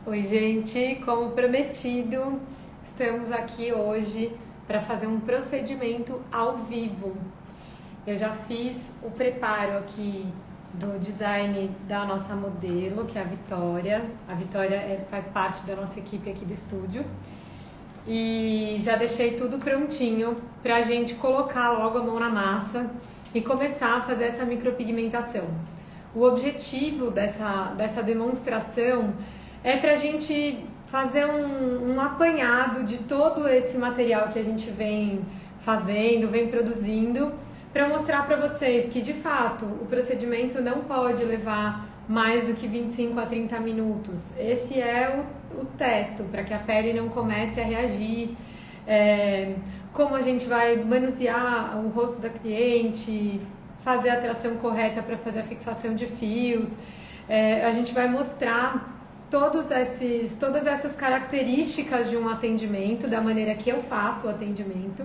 Oi, gente, como prometido, estamos aqui hoje para fazer um procedimento ao vivo. Eu já fiz o preparo aqui do design da nossa modelo, que é a Vitória. A Vitória faz parte da nossa equipe aqui do estúdio. E já deixei tudo prontinho para a gente colocar logo a mão na massa e começar a fazer essa micropigmentação. O objetivo dessa demonstração é para a gente fazer um apanhado de todo esse material que a gente vem fazendo, vem produzindo, para mostrar para vocês que, de fato, o procedimento não pode levar mais do que 25 a 30 minutos. Esse é o teto, para que a pele não comece a reagir. Como a gente vai manusear o rosto da cliente, fazer a tração correta para fazer a fixação de fios. A gente vai mostrar todas essas características de um atendimento, da maneira que eu faço o atendimento.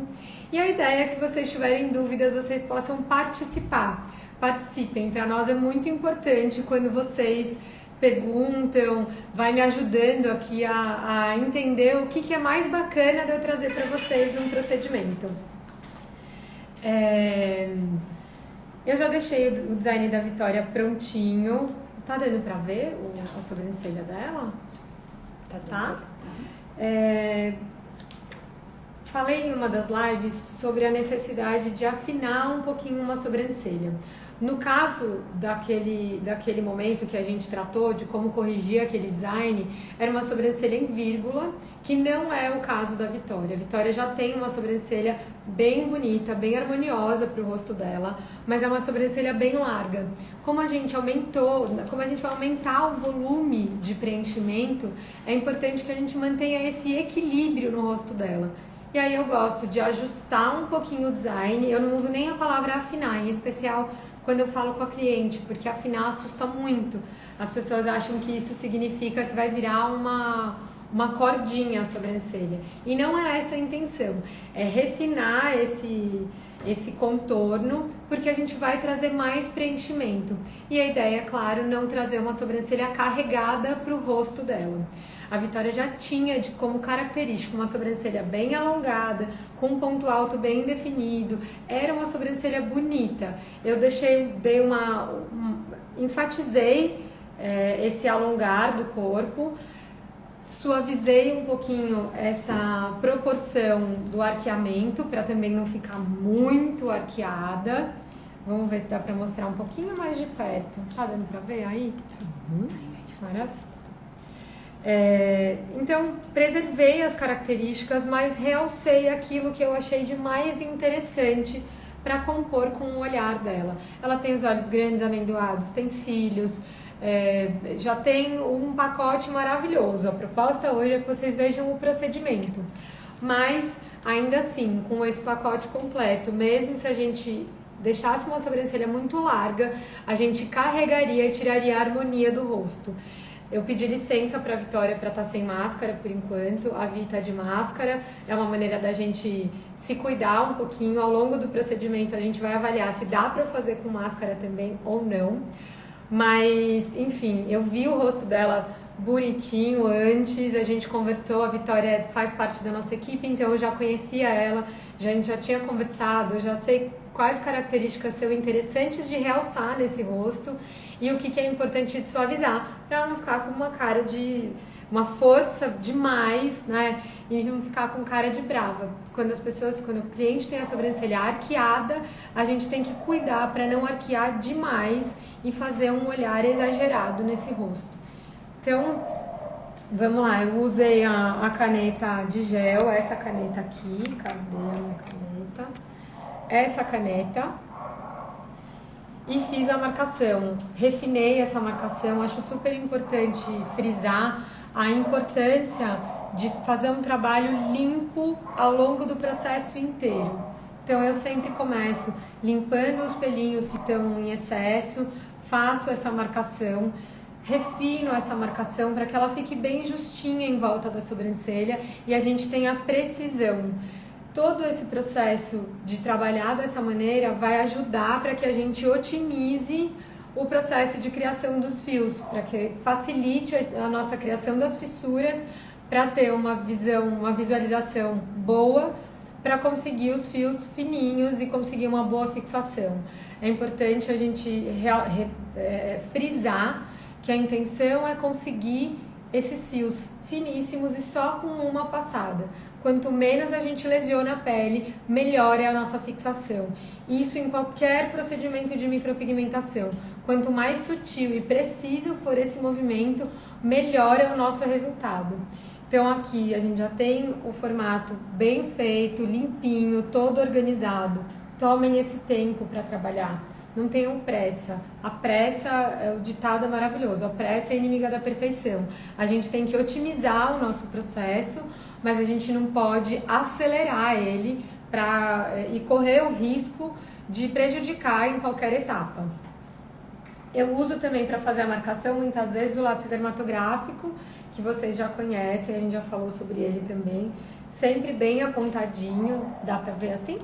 E a ideia é que, se vocês tiverem dúvidas, vocês possam participar. Participem, para nós é muito importante quando vocês perguntam, vai me ajudando aqui a entender o que é mais bacana de eu trazer para vocês no procedimento. Eu já deixei o design da Vitória prontinho. Tá dando pra ver a sobrancelha dela? Tá? Falei em uma das lives sobre a necessidade de afinar um pouquinho uma sobrancelha. No caso daquele momento que a gente tratou de como corrigir aquele design, era uma sobrancelha em vírgula, que não é o caso da Vitória. A Vitória já tem uma sobrancelha bem bonita, bem harmoniosa para o rosto dela, mas é uma sobrancelha bem larga. Como a gente vai aumentar o volume de preenchimento, é importante que a gente mantenha esse equilíbrio no rosto dela. E aí eu gosto de ajustar um pouquinho o design. Eu não uso nem a palavra afinar, em especial quando eu falo com a cliente, porque afinar assusta muito. As pessoas acham que isso significa que vai virar uma cordinha a sobrancelha. E não é essa a intenção. É refinar esse contorno, porque a gente vai trazer mais preenchimento. E a ideia é, claro, não trazer uma sobrancelha carregada para o rosto dela. A Vitória já tinha como característica uma sobrancelha bem alongada, com um ponto alto bem definido. Era uma sobrancelha bonita. Eu enfatizei esse alongar do corpo, suavizei um pouquinho essa proporção do arqueamento, para também não ficar muito arqueada. Vamos ver se dá para mostrar um pouquinho mais de perto. Tá dando para ver aí? Maravilha. Então, preservei as características, mas realcei aquilo que eu achei de mais interessante para compor com o olhar dela. Ela tem os olhos grandes, amendoados, tem cílios, já tem um pacote maravilhoso. A proposta hoje é que vocês vejam o procedimento, mas ainda assim, com esse pacote completo, mesmo se a gente deixasse uma sobrancelha muito larga, a gente carregaria e tiraria a harmonia do rosto. Eu pedi licença para a Vitória para estar sem máscara por enquanto. A Vi tá de máscara, é uma maneira da gente se cuidar um pouquinho. Ao longo do procedimento a gente vai avaliar se dá para fazer com máscara também ou não. Mas, enfim, eu vi o rosto dela bonitinho antes, a gente conversou, a Vitória faz parte da nossa equipe, então eu já conhecia ela, a gente já tinha conversado, eu já sei quais características são interessantes de realçar nesse rosto e o que é importante de suavizar, para ela não ficar com uma cara de uma força demais, né? E não ficar com cara de brava. Quando o cliente tem a sobrancelha arqueada, a gente tem que cuidar para não arquear demais e fazer um olhar exagerado nesse rosto. Então, vamos lá, eu usei a caneta de gel, essa caneta aqui, cadê a minha caneta? Essa caneta, e fiz a marcação, refinei essa marcação. Acho super importante frisar a importância de fazer um trabalho limpo ao longo do processo inteiro. Então eu sempre começo limpando os pelinhos que estão em excesso, faço essa marcação, refino essa marcação para que ela fique bem justinha em volta da sobrancelha e a gente tenha precisão. Todo esse processo de trabalhar dessa maneira vai ajudar para que a gente otimize o processo de criação dos fios, para que facilite a nossa criação das fissuras, para ter uma visão, uma visualização boa, para conseguir os fios fininhos e conseguir uma boa fixação. É importante a gente frisar que a intenção é conseguir esses fios finíssimos e só com uma passada. Quanto menos a gente lesiona a pele, melhor é a nossa fixação. Isso em qualquer procedimento de micropigmentação. Quanto mais sutil e preciso for esse movimento, melhor é o nosso resultado. Então aqui a gente já tem o formato bem feito, limpinho, todo organizado. Tomem esse tempo para trabalhar. Não tenham pressa. A pressa, o ditado é maravilhoso, a pressa é inimiga da perfeição. A gente tem que otimizar o nosso processo, mas a gente não pode acelerar ele e correr o risco de prejudicar em qualquer etapa. Eu uso também para fazer a marcação, muitas vezes, o lápis dermatográfico, que vocês já conhecem, a gente já falou sobre ele também. Sempre bem apontadinho, dá para ver assim?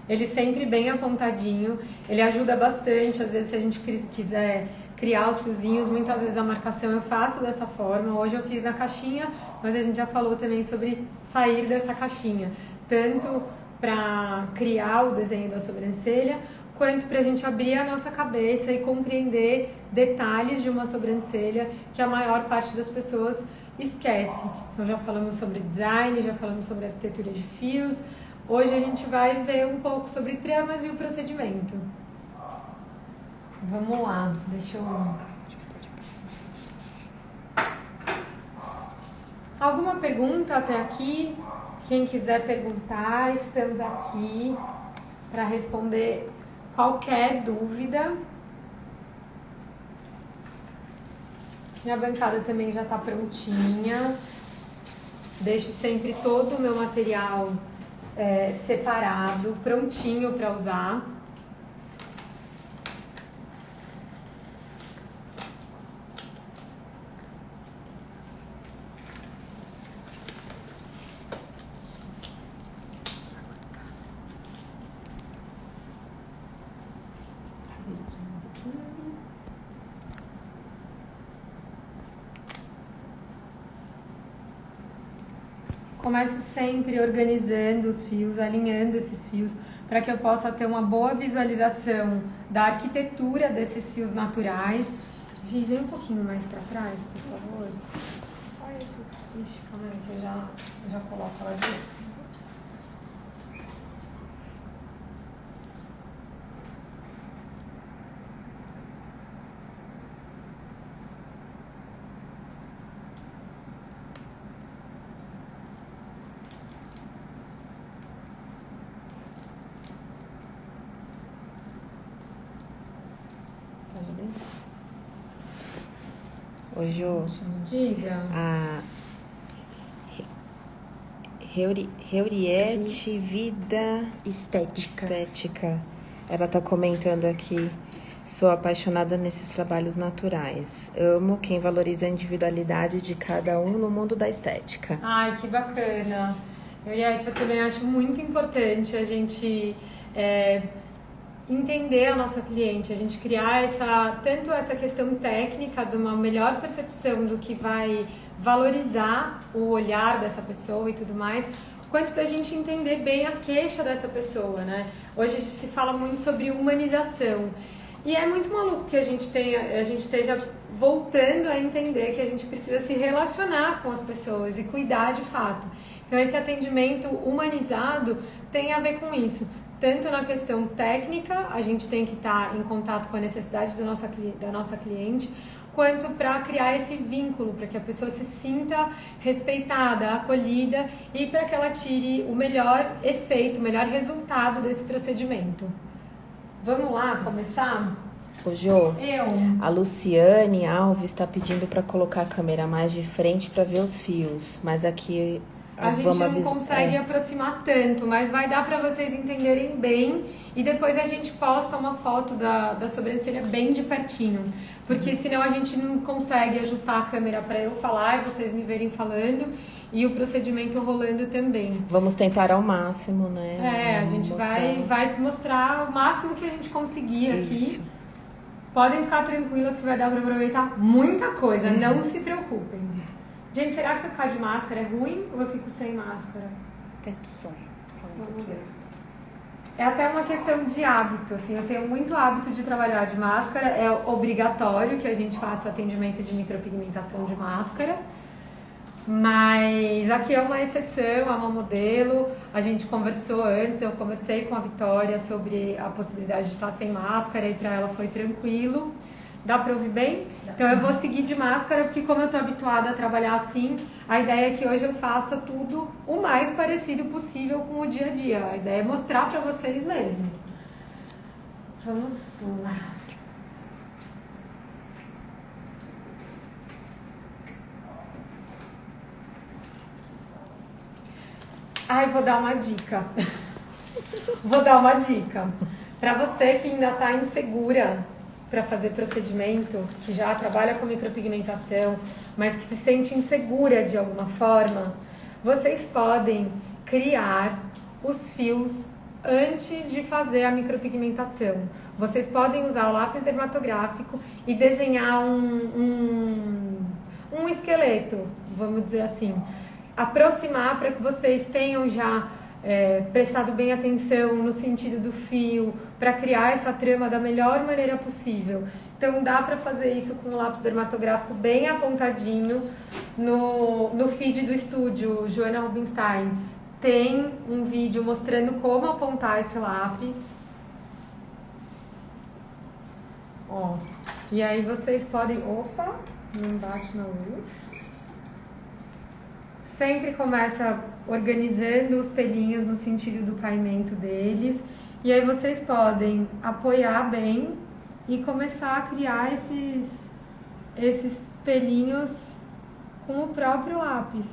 Ele sempre bem apontadinho, ele ajuda bastante, às vezes se a gente quiser criar os fiozinhos, muitas vezes a marcação eu faço dessa forma. Hoje eu fiz na caixinha, mas a gente já falou também sobre sair dessa caixinha, tanto para criar o desenho da sobrancelha, quanto para a gente abrir a nossa cabeça e compreender detalhes de uma sobrancelha que a maior parte das pessoas esquece. Então já falamos sobre design, já falamos sobre arquitetura de fios. Hoje a gente vai ver um pouco sobre tramas e o procedimento. Vamos lá, deixa eu... Alguma pergunta até aqui? Quem quiser perguntar, estamos aqui para responder qualquer dúvida. Minha bancada também já está prontinha. Deixo sempre todo o meu material separado, prontinho para usar. Começo sempre organizando os fios, alinhando esses fios, para que eu possa ter uma boa visualização da arquitetura desses fios naturais. Vi, vem um pouquinho mais para trás, por favor. Ixi, calma aí, que eu já coloco ela de novo. Ô, Jô, Diga. a Reuriette Vida Estética, ela tá comentando aqui: sou apaixonada nesses trabalhos naturais. Amo quem valoriza a individualidade de cada um no mundo da estética. Ai, que bacana. Eu também acho muito importante a gente entender a nossa cliente, a gente criar tanto essa questão técnica de uma melhor percepção do que vai valorizar o olhar dessa pessoa e tudo mais, quanto da gente entender bem a queixa dessa pessoa, né? Hoje a gente se fala muito sobre humanização e é muito maluco que a gente esteja voltando a entender que a gente precisa se relacionar com as pessoas e cuidar de fato. Então esse atendimento humanizado tem a ver com isso. Tanto na questão técnica, a gente tem que estar em contato com a necessidade da nossa cliente, quanto para criar esse vínculo, para que a pessoa se sinta respeitada, acolhida e para que ela tire o melhor efeito, o melhor resultado desse procedimento. Vamos lá, começar? Ô, Jô, a Luciane Alves está pedindo para colocar a câmera mais de frente para ver os fios, mas aqui... A gente não consegue aproximar tanto, mas vai dar para vocês entenderem bem e depois a gente posta uma foto da sobrancelha bem de pertinho, porque senão a gente não consegue ajustar a câmera para eu falar e vocês me verem falando e o procedimento rolando também. Vamos tentar ao máximo, né? A gente vai mostrar o máximo que a gente conseguir aqui. Podem ficar tranquilas que vai dar pra aproveitar muita coisa, não se preocupem. Gente, será que se eu ficar de máscara é ruim ou eu fico sem máscara? Testa o som. Fala um pouquinho. É até uma questão de hábito, assim, eu tenho muito hábito de trabalhar de máscara, é obrigatório que a gente faça o atendimento de micropigmentação de máscara, mas aqui é uma exceção, é uma modelo, a gente conversou antes, eu conversei com a Vitória sobre a possibilidade de estar sem máscara e para ela foi tranquilo. Dá pra ouvir bem? Então eu vou seguir de máscara, porque como eu tô habituada a trabalhar assim, a ideia é que hoje eu faça tudo o mais parecido possível com o dia a dia. A ideia é mostrar pra vocês mesmo. Vamos lá. Ai, vou dar uma dica. Vou dar uma dica. Pra você que ainda tá insegura para fazer procedimento, que já trabalha com micropigmentação, mas que se sente insegura de alguma forma, vocês podem criar os fios antes de fazer a micropigmentação. Vocês podem usar o lápis dermatográfico e desenhar um esqueleto, vamos dizer assim. Aproximar para que vocês tenham já prestado bem atenção no sentido do fio, para criar essa trama da melhor maneira possível. Então dá para fazer isso com o lápis dermatográfico bem apontadinho. No feed do estúdio Joana Rubinstein tem um vídeo mostrando como apontar esse lápis. Ó, e aí vocês podem... Opa, não bate na luz. Sempre começa organizando os pelinhos no sentido do caimento deles. E aí vocês podem apoiar bem e começar a criar esses pelinhos com o próprio lápis.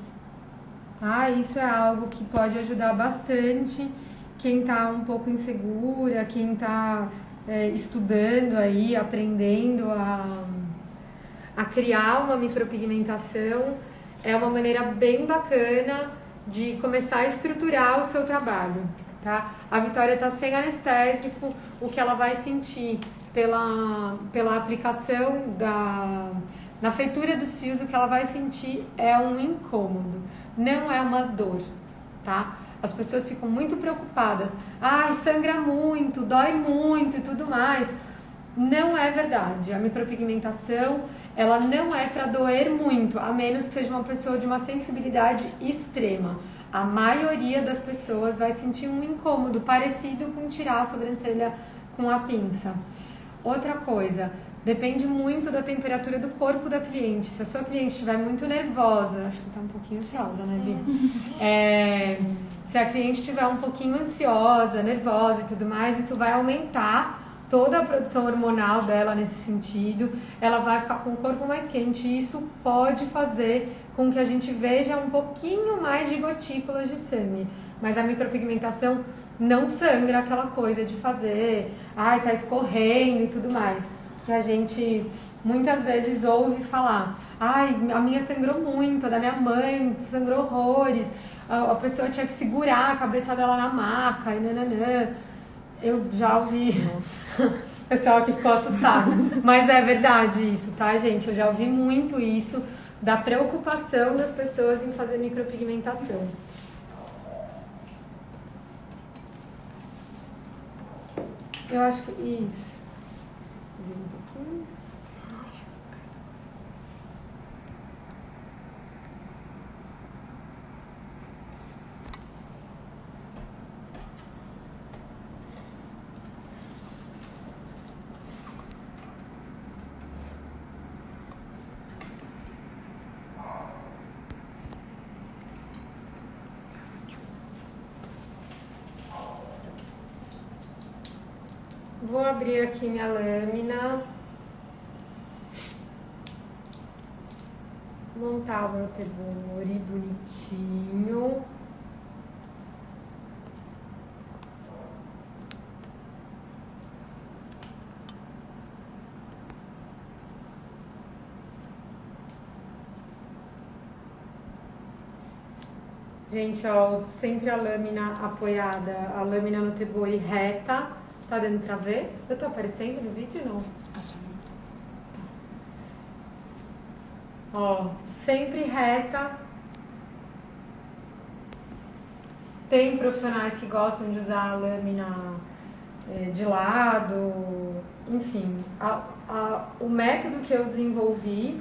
Tá? Isso é algo que pode ajudar bastante quem está um pouco insegura, quem está estudando aí, aprendendo a criar uma micropigmentação. É uma maneira bem bacana de começar a estruturar o seu trabalho, tá? A Vitória está sem anestésico, o que ela vai sentir pela aplicação na feitura dos fios, o que ela vai sentir é um incômodo, não é uma dor, tá? As pessoas ficam muito preocupadas, ai, sangra muito, dói muito e tudo mais. Não é verdade, a micropigmentação ela não é para doer muito, a menos que seja uma pessoa de uma sensibilidade extrema. A maioria das pessoas vai sentir um incômodo parecido com tirar a sobrancelha com a pinça. Outra coisa, depende muito da temperatura do corpo da cliente. Se a sua cliente estiver muito nervosa, acho que você está um pouquinho ansiosa, né, Vi? Se a cliente estiver um pouquinho ansiosa, nervosa e tudo mais, isso vai aumentar toda a produção hormonal dela nesse sentido, ela vai ficar com o corpo mais quente e isso pode fazer com que a gente veja um pouquinho mais de gotículas de sangue. Mas a micropigmentação não sangra aquela coisa de fazer, ai, tá escorrendo e tudo mais. Que a gente muitas vezes ouve falar, ai, a minha sangrou muito, a da minha mãe sangrou horrores, a pessoa tinha que segurar a cabeça dela na maca e nananã. Eu já ouvi pessoal aqui ficou assustado, mas é verdade isso, tá, gente? Eu já ouvi muito isso, da preocupação das pessoas em fazer micropigmentação. Eu acho que isso. Um pouquinho. Vou abrir aqui minha lâmina, montar o meu tebori bonitinho. Gente, ó, uso sempre a lâmina apoiada, a lâmina no tebori reta. Tá dando pra ver? Eu tô aparecendo no vídeo ou não? Ó, sempre reta. Tem profissionais que gostam de usar a lâmina de lado, enfim. O método que eu desenvolvi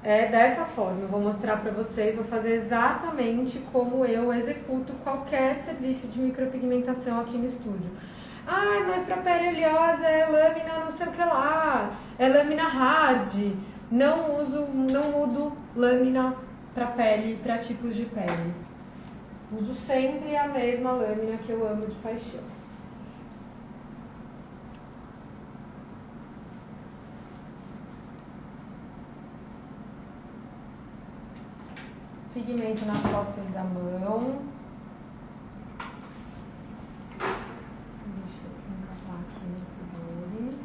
é dessa forma. Eu vou mostrar para vocês, vou fazer exatamente como eu executo qualquer serviço de micropigmentação aqui no estúdio. Ah, mas para pele oleosa é lâmina não sei o que lá, é lâmina hard. Não mudo lâmina para pele, para tipos de pele. Uso sempre a mesma lâmina que eu amo de paixão. Pigmento nas costas da mão. Deixa eu encapar aqui no pudor.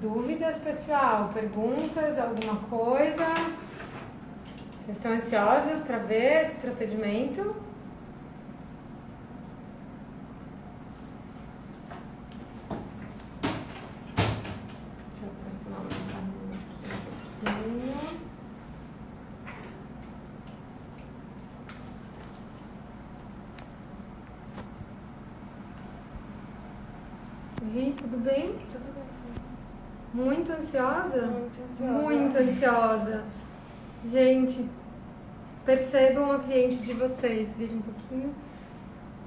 Dúvidas, pessoal? Perguntas? Alguma coisa? Vocês estão ansiosas para ver esse procedimento? Deixa eu aproximar o caminho aqui um pouquinho. Vi, tudo bem? Tudo bem. Muito ansiosa? Muito ansiosa. Muito ansiosa. Gente, percebam a cliente de vocês. Vire um pouquinho.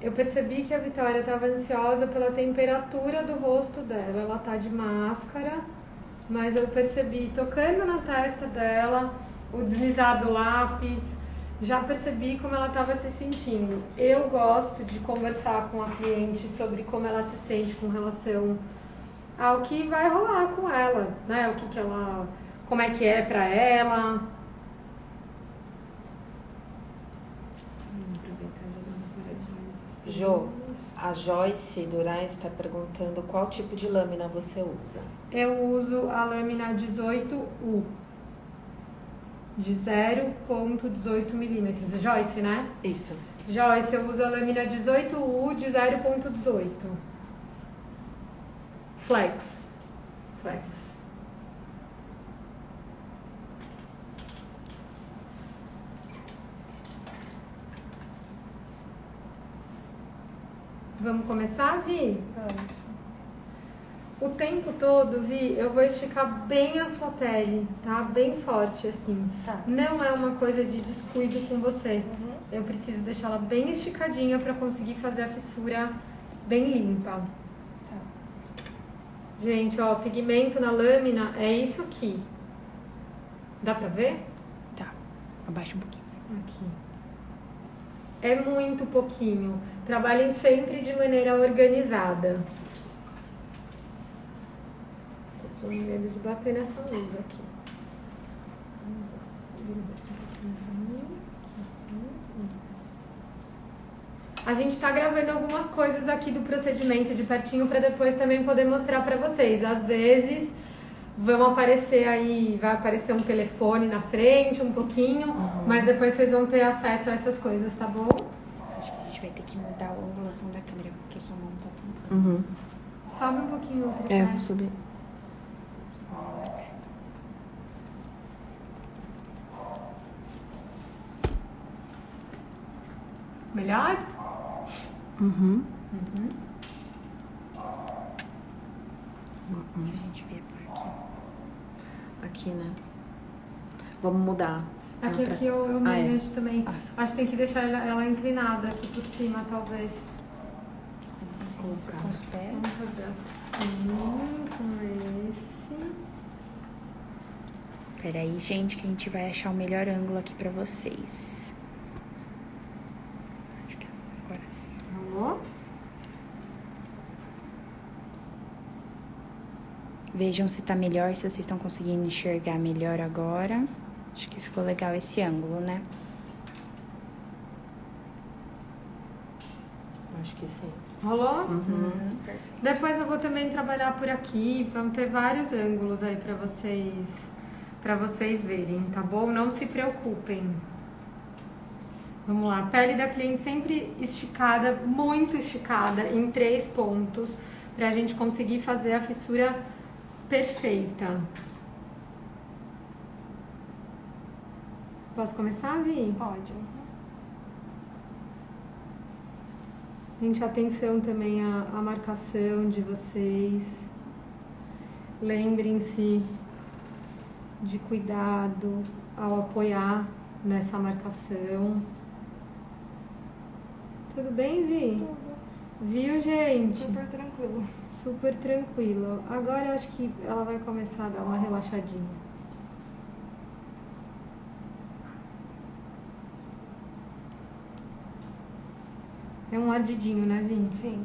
Eu percebi que a Vitória estava ansiosa pela temperatura do rosto dela. Ela tá de máscara, mas eu percebi tocando na testa dela, o deslizar do lápis. Já percebi como ela estava se sentindo. Eu gosto de conversar com a cliente sobre como ela se sente com relação ao que vai rolar com ela, né? O que ela, como é que é pra ela. Vamos aproveitar e dar uma paradinha nesses Jo, pedaços. a Joyce Durais está perguntando qual tipo de lâmina você usa. Eu uso a lâmina 18U de 0,18 milímetros. Joyce, né? Isso. Joyce, eu uso a lâmina 18U de 0,18. Flex. Vamos começar, Vi? Vamos. O tempo todo, Vi, eu vou esticar bem a sua pele, tá? Bem forte, assim. Tá. Não é uma coisa de descuido com você. Uhum. Eu preciso deixar ela bem esticadinha pra conseguir fazer a fissura bem limpa. Tá. Gente, ó, pigmento na lâmina é isso aqui. Dá pra ver? Tá, abaixa um pouquinho. Aqui. É muito pouquinho. Trabalhem sempre de maneira organizada. Tô com medo de bater nessa luz aqui. Vamos lá. Vira um pouquinho pra mim. Assim, isso. A gente tá gravando algumas coisas aqui do procedimento de pertinho para depois também poder mostrar para vocês. Às vezes vão aparecer aí, vai aparecer um telefone na frente um pouquinho, mas depois vocês vão ter acesso a essas coisas, tá bom? Acho que a gente vai ter que mudar a angulação da câmera, porque sua mão tá tão... Uhum. Sobe um pouquinho o tripé. É, vou subir. Melhor? Uhum. Se a gente vier por aqui. Aqui, né? Vamos mudar. Aqui, Pra- aqui eu me é. vejo também. Ah. Acho que tem que deixar ela inclinada aqui por cima, talvez. Com os pés. Vamos fazer assim, com esse. Peraí, gente, que a gente vai achar o melhor ângulo aqui pra vocês. Acho que agora sim. Ó. Vejam se tá melhor, se vocês estão conseguindo enxergar melhor agora. Acho que ficou legal esse ângulo, né? Acho que sim. Rolou? Perfeito. Depois eu vou também trabalhar por aqui, vão ter vários ângulos aí para vocês verem, tá bom? Não se preocupem. Vamos lá, pele da cliente sempre esticada, muito esticada, em 3 pontos, pra gente conseguir fazer a fissura perfeita. Posso começar, Vi? Pode. Gente, atenção também à marcação de vocês. Lembrem-se de cuidado ao apoiar nessa marcação. Tudo bem, Vi? Tudo. Viu, gente? Super tranquilo. Super tranquilo. Agora eu acho que ela vai começar a dar uma relaxadinha. É um ardidinho, né, Vi? Sim.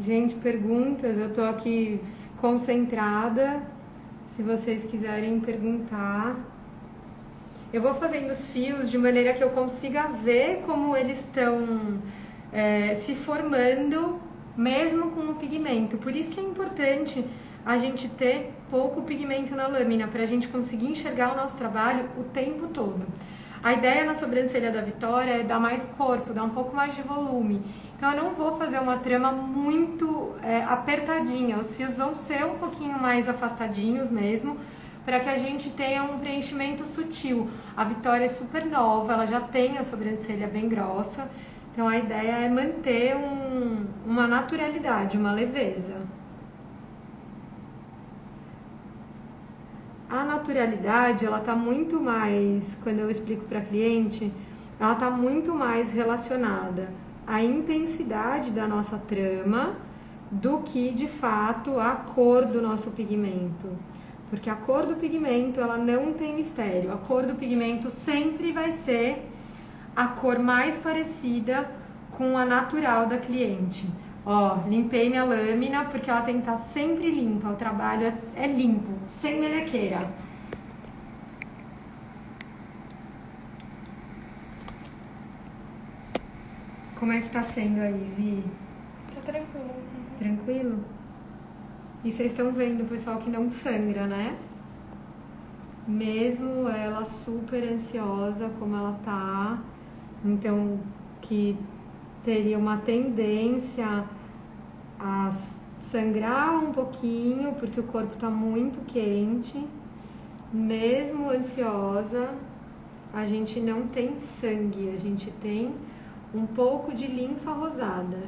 Gente, perguntas, eu tô aqui concentrada. Se vocês quiserem perguntar. Eu vou fazendo os fios de maneira que eu consiga ver como eles estão se formando, mesmo com o pigmento. Por isso que é importante a gente ter pouco pigmento na lâmina, para a gente conseguir enxergar o nosso trabalho o tempo todo. A ideia na sobrancelha da Vitória é dar mais corpo, dar um pouco mais de volume. Então eu não vou fazer uma trama muito apertadinha, os fios vão ser um pouquinho mais afastadinhos mesmo, para que a gente tenha um preenchimento sutil. A Vitória é super nova, ela já tem a sobrancelha bem grossa, então a ideia é manter uma naturalidade, uma leveza. A naturalidade, ela tá muito mais, quando eu explico para cliente, ela tá muito mais relacionada à intensidade da nossa trama do que, de fato, a cor do nosso pigmento. Porque a cor do pigmento, ela não tem mistério. A cor do pigmento sempre vai ser a cor mais parecida com a natural da cliente. Ó, limpei minha lâmina porque ela tem que estar sempre limpa. O trabalho é limpo, sem melequeira. Como é que tá sendo aí, Vi? Tá tranquilo. Tranquilo? E vocês estão vendo, pessoal, que não sangra, né? Mesmo ela super ansiosa como ela tá, então que teria uma tendência a sangrar um pouquinho, porque o corpo tá muito quente. Mesmo ansiosa, a gente não tem sangue, a gente tem um pouco de linfa rosada.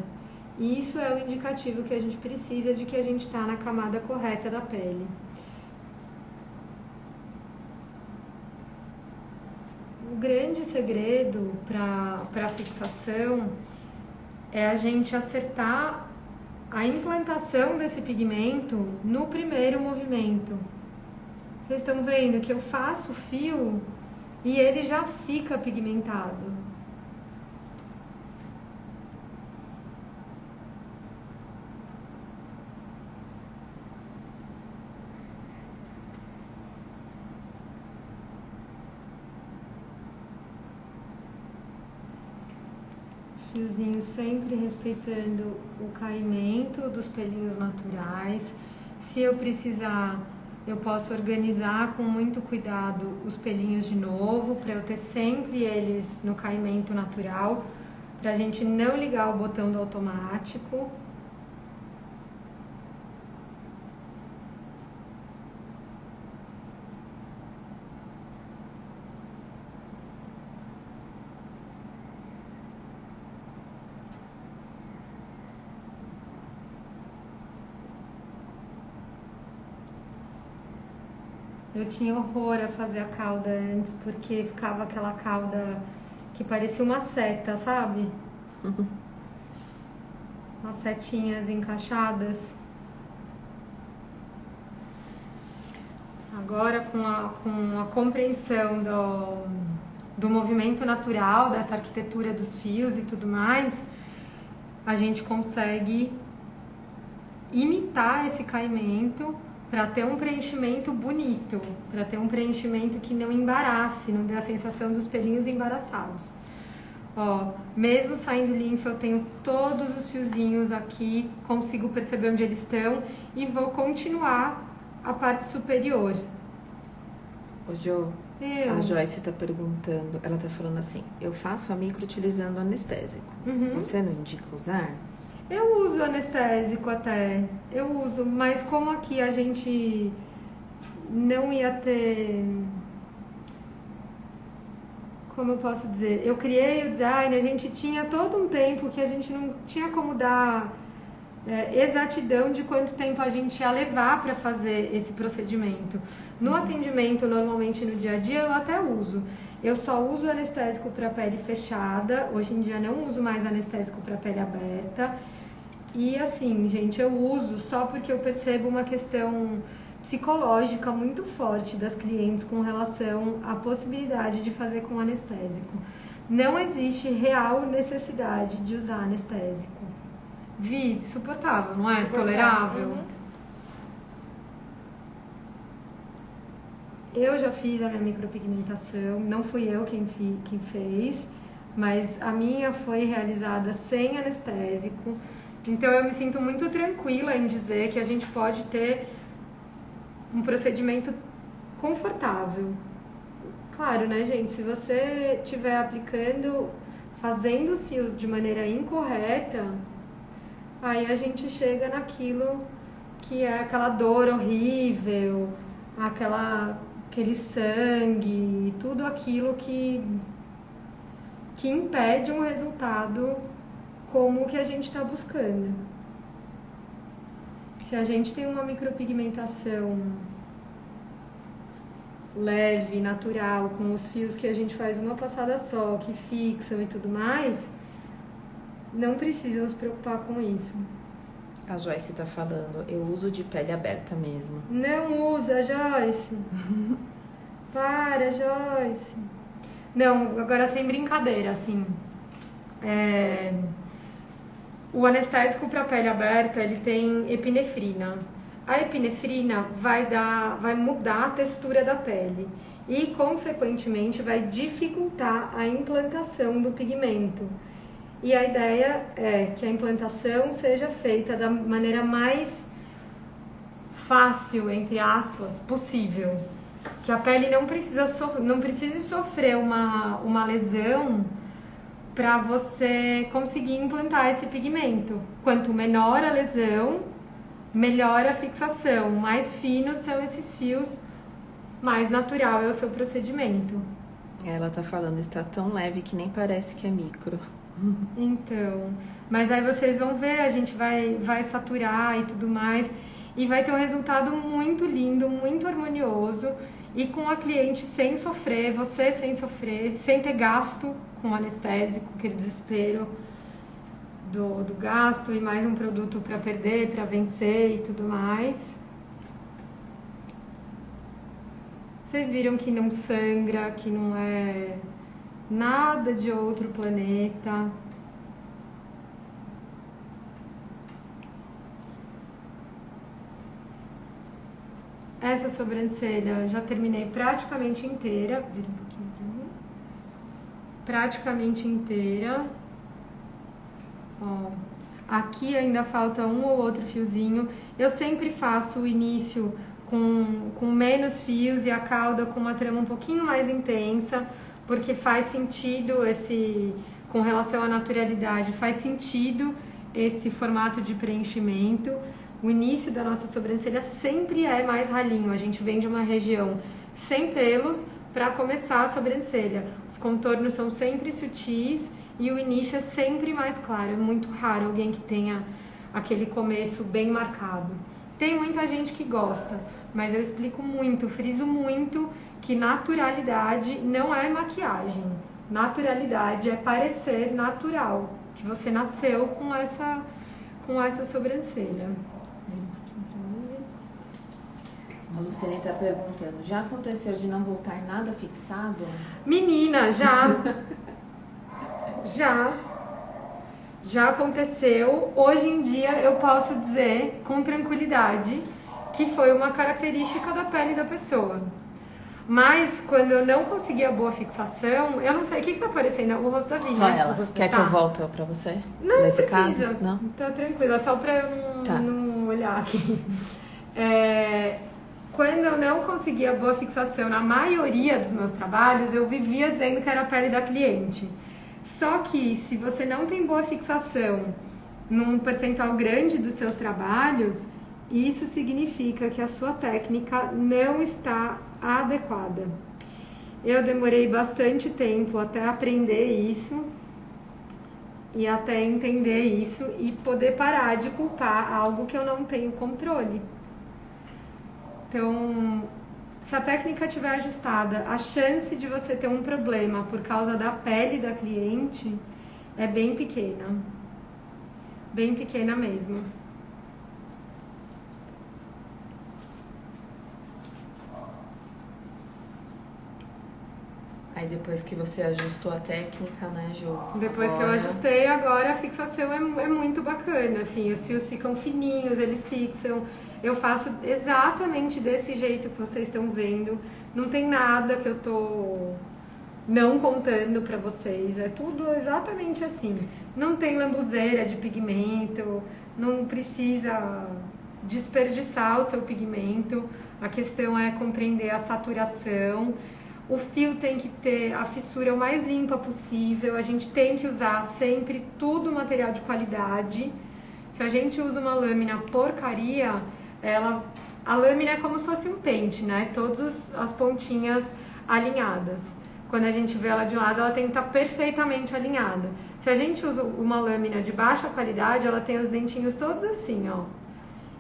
Isso é o indicativo que a gente precisa de que a gente está na camada correta da pele. O grande segredo para a fixação é a gente acertar a implantação desse pigmento no primeiro movimento. Vocês estão vendo que eu faço o fio e ele já fica pigmentado. Fiozinho sempre respeitando o caimento dos pelinhos naturais. Se eu precisar, eu posso organizar com muito cuidado os pelinhos de novo, para eu ter sempre eles no caimento natural, para a gente não ligar o botão do automático. Eu tinha horror a fazer a cauda antes, porque ficava aquela cauda que parecia uma seta, sabe? as setinhas encaixadas. Agora, com a compreensão do movimento natural, dessa arquitetura dos fios e tudo mais, a gente consegue imitar esse caimento para ter um preenchimento bonito, para ter um preenchimento que não embarace, não dê a sensação dos pelinhos embaraçados. Ó, mesmo saindo linfa, eu tenho todos os fiozinhos aqui, consigo perceber onde eles estão e vou continuar a parte superior. Ô Jo, a Joyce tá perguntando, ela tá falando assim, eu faço a micro utilizando anestésico. Você não indica usar? Eu uso anestésico até, eu uso, mas como aqui a gente não ia ter, como eu posso dizer, eu criei o design, a gente tinha todo um tempo que a gente não tinha como dar exatidão de quanto tempo a gente ia levar para fazer esse procedimento. No atendimento, normalmente no dia a dia, eu até uso. Eu só uso anestésico para pele fechada, hoje em dia não uso mais anestésico para pele aberta. E assim, gente, eu uso só porque eu percebo uma questão psicológica muito forte das clientes com relação à possibilidade de fazer com anestésico. Não existe real necessidade de usar anestésico. Vi, suportável, não é? Tolerável. Eu já fiz a minha micropigmentação, não fui eu quem fez, mas a minha foi realizada sem anestésico. Então eu me sinto muito tranquila em dizer que a gente pode ter um procedimento confortável. Claro, né, gente? Se você estiver aplicando, fazendo os fios de maneira incorreta, aí a gente chega naquilo que é aquela dor horrível, aquele sangue, tudo aquilo que impede um resultado como o que a gente está buscando. Se a gente tem uma micropigmentação leve, natural, com os fios que a gente faz uma passada só, que fixam e tudo mais, não precisa se preocupar com isso. A Joyce tá falando, eu uso de pele aberta mesmo. Não usa, Joyce. Para, Joyce. Não, agora sem brincadeira, assim. O anestésico para pele aberta, ele tem epinefrina. A epinefrina vai mudar a textura da pele e, consequentemente, vai dificultar a implantação do pigmento. E a ideia é que a implantação seja feita da maneira mais fácil, entre aspas, possível. Que a pele não precise sofrer uma lesão para você conseguir implantar esse pigmento. Quanto menor a lesão, melhor a fixação. Mais finos são esses fios, mais natural é o seu procedimento. Ela tá falando, está tão leve que nem parece que é micro. Então, mas aí vocês vão ver, a gente vai saturar e tudo mais, e vai ter um resultado muito lindo, muito harmonioso, e com a cliente sem sofrer, você sem sofrer, sem ter gasto com anestésico, aquele desespero do gasto e mais um produto para perder, para vencer e tudo mais. Vocês viram que não sangra, que não é nada de outro planeta. Essa sobrancelha já terminei praticamente inteira. Vira um pouquinho pra mim. Praticamente inteira. Ó, aqui ainda falta um ou outro fiozinho. Eu sempre faço o início com menos fios e a cauda com uma trama um pouquinho mais intensa, porque faz sentido com relação à naturalidade, faz sentido esse formato de preenchimento. O início da nossa sobrancelha sempre é mais ralinho, a gente vem de uma região sem pelos para começar a sobrancelha. Os contornos são sempre sutis e o início é sempre mais claro, é muito raro alguém que tenha aquele começo bem marcado. Tem muita gente que gosta, mas eu explico muito, friso muito que naturalidade não é maquiagem. Naturalidade é parecer natural, que você nasceu com essa sobrancelha. A Luciane está perguntando, já aconteceu de não voltar nada fixado? Menina, já aconteceu. Hoje em dia eu posso dizer com tranquilidade que foi uma característica da pele da pessoa. Mas quando eu não conseguia boa fixação, eu não sei o que tá aparecendo, o rosto da Vini. Só ela. Tá. Quer que eu volte pra você? Não Nesse precisa. caso? Não? Tá tranquilo, é só pra eu não olhar aqui. Quando eu não conseguia boa fixação na maioria dos meus trabalhos, eu vivia dizendo que era a pele da cliente. Só que se você não tem boa fixação num percentual grande dos seus trabalhos, isso significa que a sua técnica não está adequada. Eu demorei bastante tempo até aprender isso e até entender isso e poder parar de culpar algo que eu não tenho controle. Então, se a técnica estiver ajustada, a chance de você ter um problema por causa da pele da cliente é bem pequena. Bem pequena mesmo. Aí depois que você ajustou a técnica, né, Jo? Depois que eu ajustei, agora a fixação é muito bacana, assim, os fios ficam fininhos, eles fixam. Eu faço exatamente desse jeito que vocês estão vendo. Não tem nada que eu tô não contando pra vocês, é tudo exatamente assim. Não tem lambuzeira de pigmento, não precisa desperdiçar o seu pigmento. A questão é compreender a saturação. O fio tem que ter a fissura o mais limpa possível. A gente tem que usar sempre tudo material de qualidade. Se a gente usa uma lâmina porcaria, a lâmina é como se fosse um pente, né? Todas as pontinhas alinhadas. Quando a gente vê ela de lado, ela tem que estar perfeitamente alinhada. Se a gente usa uma lâmina de baixa qualidade, ela tem os dentinhos todos assim, ó.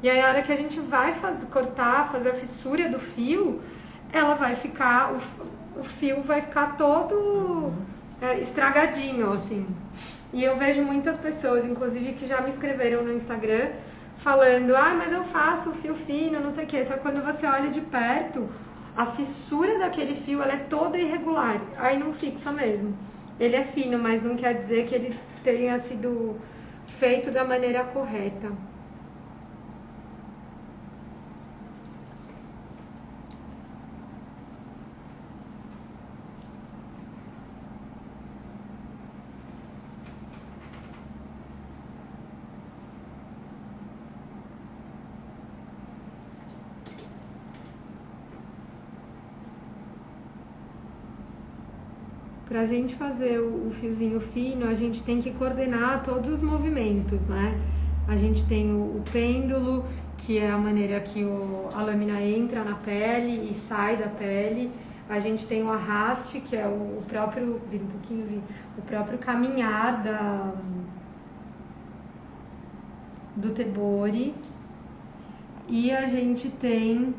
E aí, a hora que a gente vai cortar, fazer a fissura do fio, ela vai ficar, o fio vai ficar todo estragadinho, assim. E eu vejo muitas pessoas, inclusive, que já me escreveram no Instagram, falando, mas eu faço fio fino, não sei o que. Só que quando você olha de perto, a fissura daquele fio, ela é toda irregular. Aí não fixa mesmo. Ele é fino, mas não quer dizer que ele tenha sido feito da maneira correta. Para a gente fazer o fiozinho fino, a gente tem que coordenar todos os movimentos, né? A gente tem o pêndulo, que é a maneira que a lâmina entra na pele e sai da pele. A gente tem o arraste, que é o próprio, o próprio caminhar do tebori. E a gente tem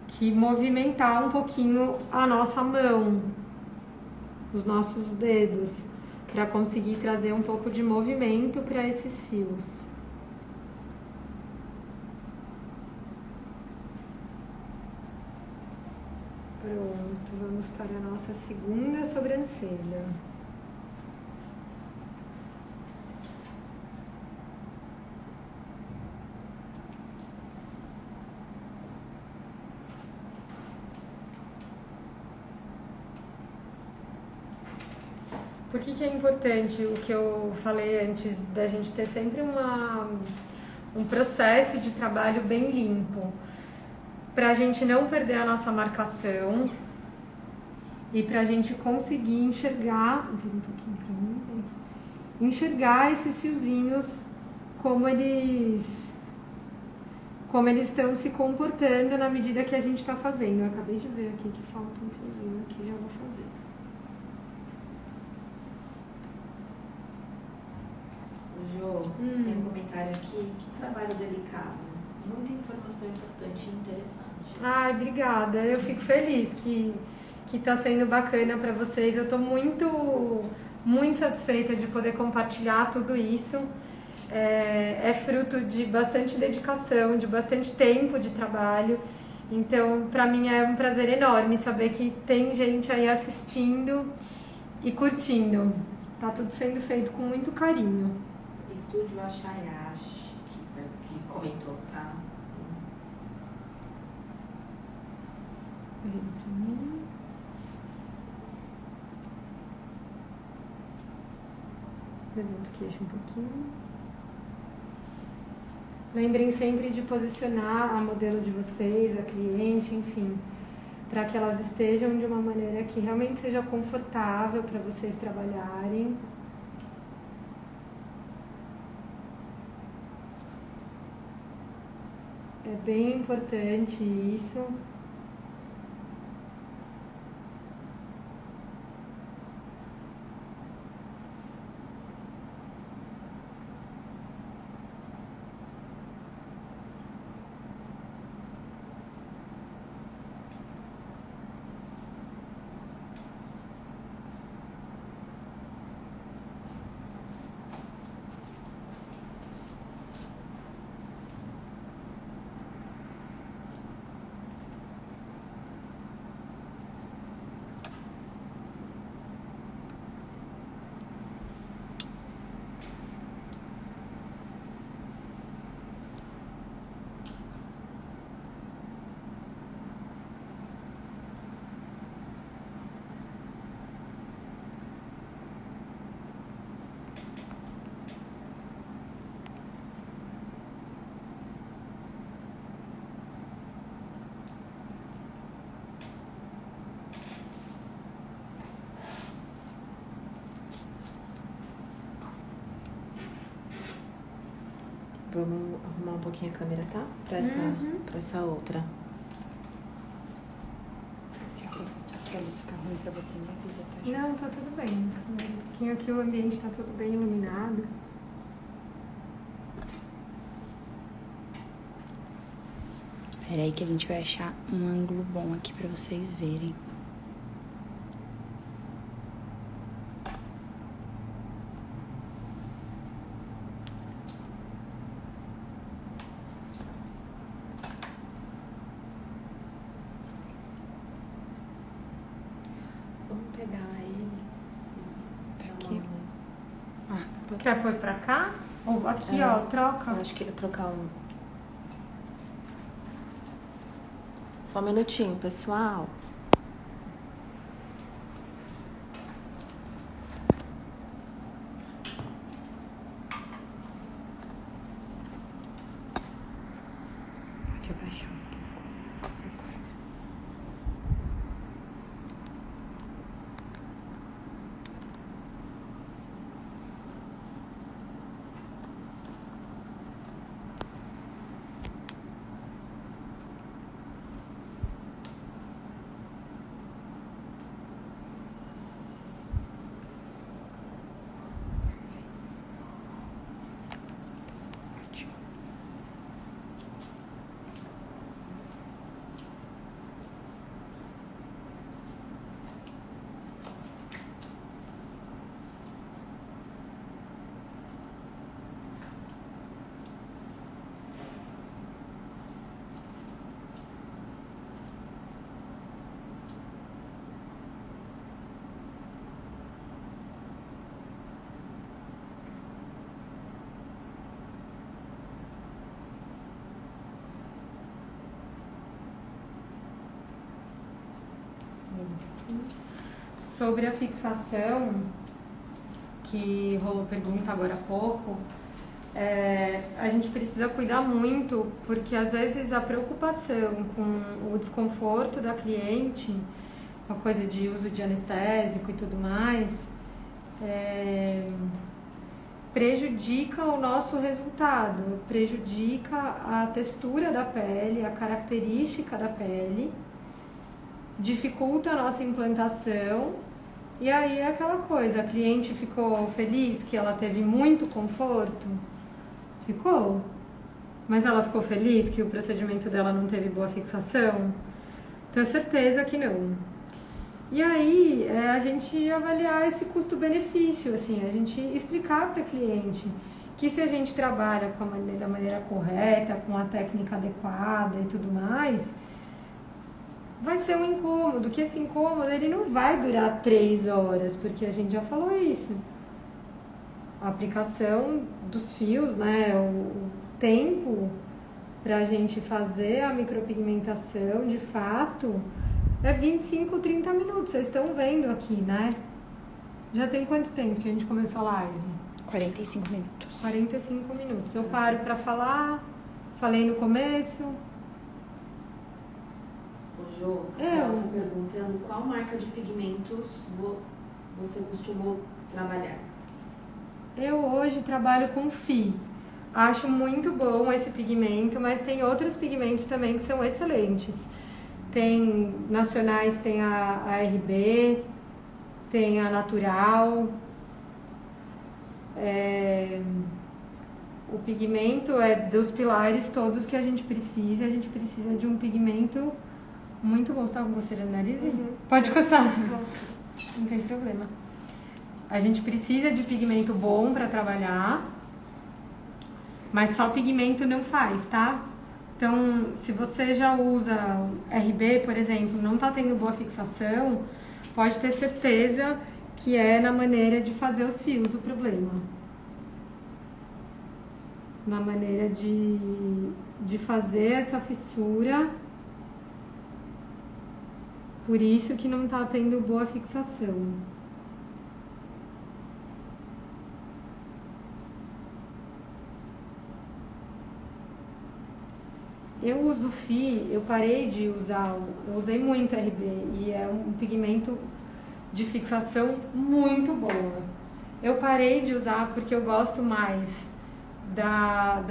que movimentar um pouquinho a nossa mão, os nossos dedos, para conseguir trazer um pouco de movimento para esses fios. Pronto, vamos para a nossa segunda sobrancelha. Por que é importante o que eu falei antes, da gente ter sempre um processo de trabalho bem limpo? Para a gente não perder a nossa marcação e para a gente conseguir enxergar esses fiozinhos como eles estão se comportando na medida que a gente está fazendo. Eu acabei de ver aqui que falta um fiozinho aqui, já vou fazer. Jo, tem um comentário aqui, que trabalho delicado, muita informação importante e interessante. Ai, obrigada, eu fico feliz que tá sendo bacana para vocês. Eu tô muito satisfeita de poder compartilhar tudo isso. é fruto de bastante dedicação, de bastante tempo de trabalho. Então, para mim é um prazer enorme saber que tem gente aí assistindo e curtindo. Tá tudo sendo feito com muito carinho. Estúdio Achayashi, que comentou, tá? Levanta o queixo um pouquinho. Lembrem sempre de posicionar a modelo de vocês, a cliente, enfim, para que elas estejam de uma maneira que realmente seja confortável para vocês trabalharem. É bem importante isso. Vamos arrumar um pouquinho a câmera, tá? Pra essa outra. Se a luz ficar ruim pra você, me avisa, tá? Não, tá tudo bem. Um pouquinho aqui o ambiente tá tudo bem iluminado. Pera aí que a gente vai achar um ângulo bom aqui pra vocês verem. Vamos pegar ele. Aqui. Ah, pode Quer pôr pra cá? Ou aqui, ó, troca. Eu acho que eu trocar um. Só um minutinho, pessoal. Pode abaixar um pouco. Ótimo. Sobre a fixação, que rolou pergunta agora há pouco, a gente precisa cuidar muito, porque às vezes a preocupação com o desconforto da cliente, uma coisa de uso de anestésico e tudo mais, prejudica o nosso resultado, prejudica a textura da pele, a característica da pele, dificulta a nossa implantação. E aí é aquela coisa, a cliente ficou feliz que ela teve muito conforto? Ficou. Mas ela ficou feliz que o procedimento dela não teve boa fixação? Tenho certeza que não. E aí a gente avaliar esse custo-benefício, assim, a gente explicar para a cliente que se a gente trabalha da maneira correta, com a técnica adequada e tudo mais, vai ser um incômodo, que esse incômodo ele não vai durar 3 horas, porque a gente já falou isso. A aplicação dos fios, né, o tempo para a gente fazer a micropigmentação, de fato, é 25, 30 minutos. Vocês estão vendo aqui, né? Já tem quanto tempo que a gente começou a live? 45 minutos. 45 minutos. Eu paro para falar, falei no começo. O Jô, ela tá perguntando qual marca de pigmentos você costumou trabalhar? Eu hoje trabalho com FI. Acho muito bom esse pigmento, mas tem outros pigmentos também que são excelentes. Tem nacionais, tem a RB, tem a Natural. O pigmento é dos pilares todos que a gente precisa. A gente precisa de um pigmento muito bom. Você tá com coceira no nariz? Pode coçar. Não tem problema. A gente precisa de pigmento bom para trabalhar, mas só pigmento não faz, tá? Então, se você já usa RB, por exemplo, não tá tendo boa fixação, pode ter certeza que é na maneira de fazer os fios o problema. Na maneira de fazer essa fissura. Por isso que não tá tendo boa fixação. Eu uso FI, eu parei de usar, eu usei muito RB e é um pigmento de fixação muito boa. Eu parei de usar porque eu gosto mais da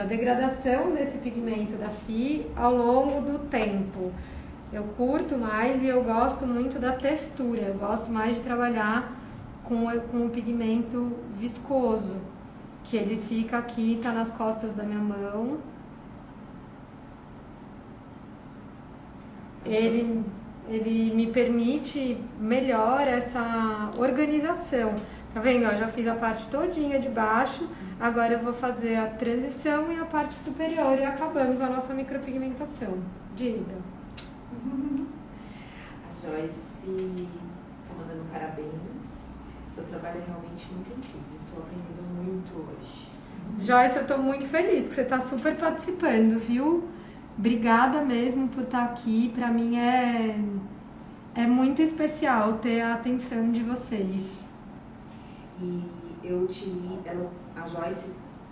degradação desse pigmento da FI ao longo do tempo. Eu curto mais e eu gosto muito da textura, eu gosto mais de trabalhar com o pigmento viscoso, que ele fica aqui, tá nas costas da minha mão. Ele me permite melhor essa organização. Tá vendo? Eu já fiz a parte todinha de baixo, agora eu vou fazer a transição e a parte superior e acabamos a nossa micropigmentação. Diga. A Joyce tá mandando parabéns. Seu trabalho é realmente muito incrível. Estou aprendendo muito hoje. Joyce, eu tô muito feliz que você tá super participando, viu? Obrigada mesmo por estar aqui. Pra mim é muito especial ter a atenção de vocês. E a Joyce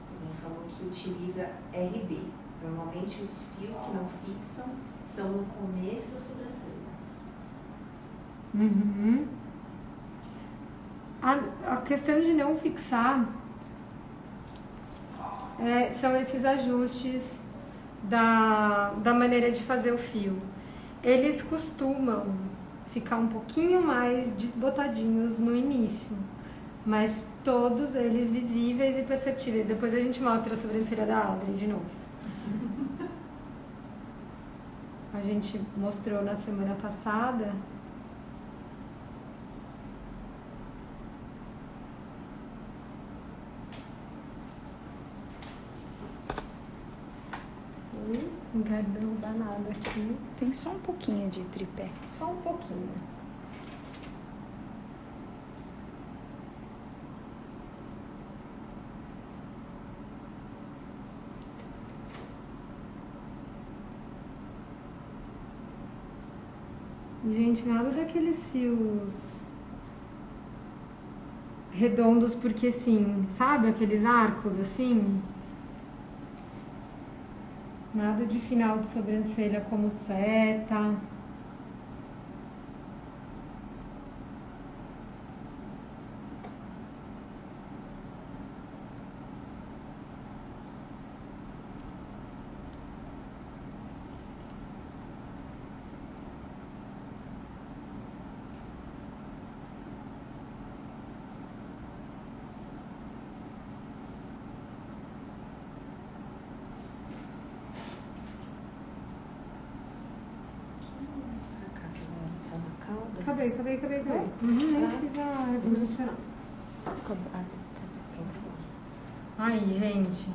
também falou que utiliza RB. Normalmente os fios que não fixam são no começo da sobrancelha. Uhum. A questão de não fixar são esses ajustes da maneira de fazer o fio. Eles costumam ficar um pouquinho mais desbotadinhos no início, mas todos eles visíveis e perceptíveis. Depois a gente mostra a sobrancelha da Audrey de novo. A gente mostrou na semana passada. Não quero derrubar nada aqui. Tem só um pouquinho de tripé. Só um pouquinho. Gente, nada daqueles fios redondos, porque sim, sabe aqueles arcos assim? Nada de final de sobrancelha como seta. Acabei. Nem precisa reposicionar. Aí, gente,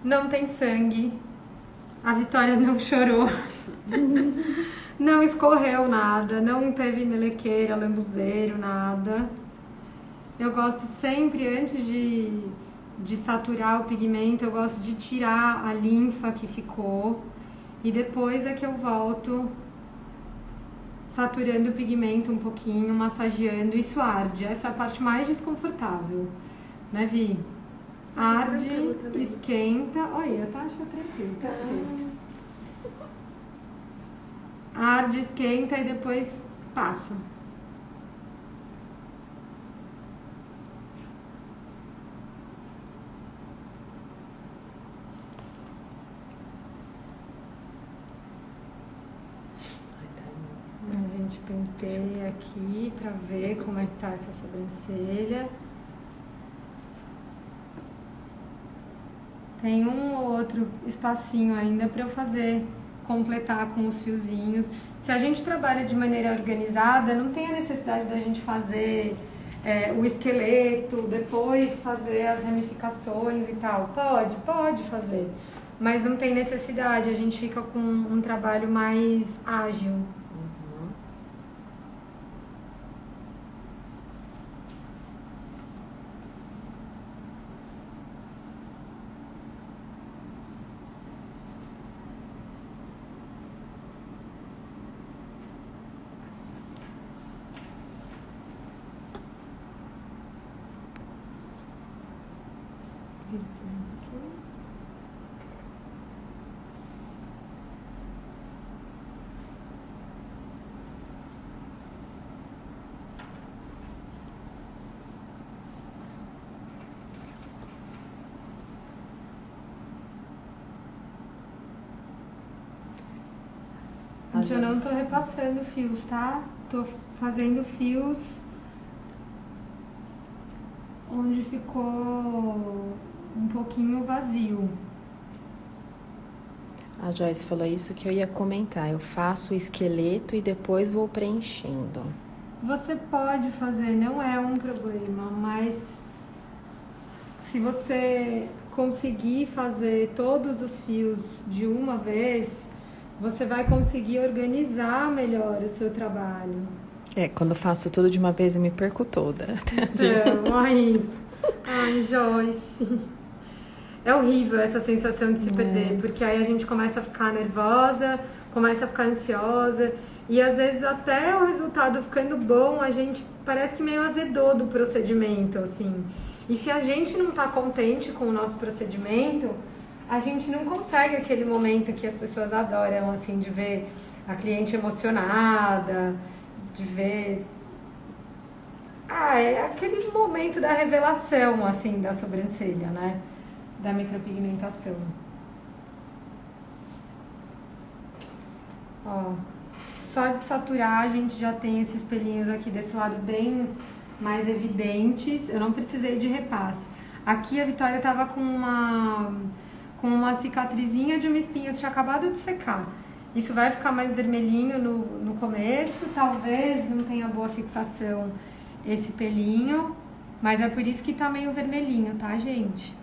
não tem sangue. A Vitória não chorou. Não escorreu nada, não teve melequeira, lambuzeiro, nada. Eu gosto sempre, antes de saturar o pigmento, eu gosto de tirar a linfa que ficou. E depois é que eu volto saturando o pigmento um pouquinho, massageando. Isso arde, essa é a parte mais desconfortável, né, Vi? Arde, esquenta. Olha, a Tasha tranquilo, perfeito. Arde, esquenta e depois passa. A gente penteia aqui pra ver como é que tá essa sobrancelha. Tem um ou outro espacinho ainda pra eu fazer, completar com os fiozinhos. Se a gente trabalha de maneira organizada, não tem a necessidade da gente fazer o esqueleto, depois fazer as ramificações e tal. Pode fazer, mas não tem necessidade, a gente fica com um trabalho mais ágil. Gente, eu não tô repassando fios, tá? Tô fazendo fios onde ficou um pouquinho vazio. A Joyce falou isso que eu ia comentar. Eu faço o esqueleto e depois vou preenchendo. Você pode fazer, não é um problema, mas se você conseguir fazer todos os fios de uma vez, você vai conseguir organizar melhor o seu trabalho. Quando eu faço tudo de uma vez eu me perco toda. Então, ai, Joyce. É horrível essa sensação de se perder, porque aí a gente começa a ficar nervosa, começa a ficar ansiosa, e às vezes até o resultado ficando bom, a gente parece que meio azedou do procedimento, assim. E se a gente não tá contente com o nosso procedimento, a gente não consegue aquele momento que as pessoas adoram, assim, de ver a cliente emocionada, de ver... é aquele momento da revelação, assim, da sobrancelha, né? Da micropigmentação. Ó, só de saturar a gente já tem esses pelinhos aqui desse lado bem mais evidentes. Eu não precisei de repasse. Aqui a Vitória tava com uma cicatrizinha de uma espinha que tinha acabado de secar. Isso vai ficar mais vermelhinho no começo, talvez não tenha boa fixação esse pelinho, mas é por isso que tá meio vermelhinho, tá, gente?